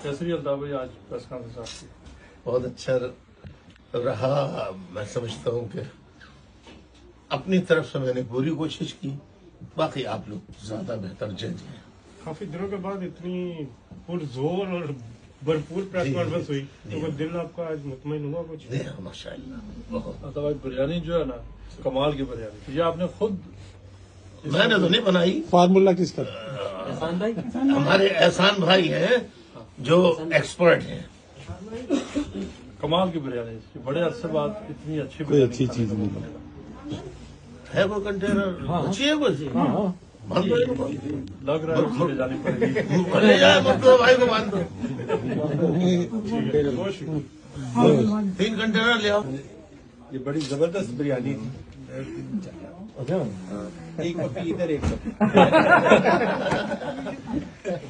کیسے بھی الطاف بھائی آج پریس کانفرنس آپ کی؟ بہت اچھا رہا. میں سمجھتا ہوں کہ اپنی طرف سے میں نے پوری کوشش کی، باقی آپ لوگ زیادہ بہتر جج ہیں. کافی دنوں کے بعد اتنی پرزور اور بھرپور پریس کانفرنس ہوئی تو وہ دل آپ کا آج مطمئن ہوا کچھ؟ جی ہاں، ماشاء اللہ بہت. الطاف بھائی بریانی جو ہے نا کمال کی بریانی، یہ آپ نے خود میں نے تو نہیں بنائی، فارمولا کس کا؟ ہمارے احسان بھائی ہیں جو ایکسپرٹ ہیں. کمال کی بریانی، بڑے عرصے بعد اتنی اچھی کوئی بریانی اچھی کھانے چیز کا نہیں موقع ملا۔ ہے کوئی کنٹینر اچھی ہے کوئی بند دو. لگ رہا ہے اس لے جانی پڑے گی۔ لے جائے مطلب بھائی کو باندھ دو. بہت شکریہ۔ 3 کنٹینر لے آؤ. یہ بڑی زبردست بریانی تھی، ایک پپی ادھر ایک پپی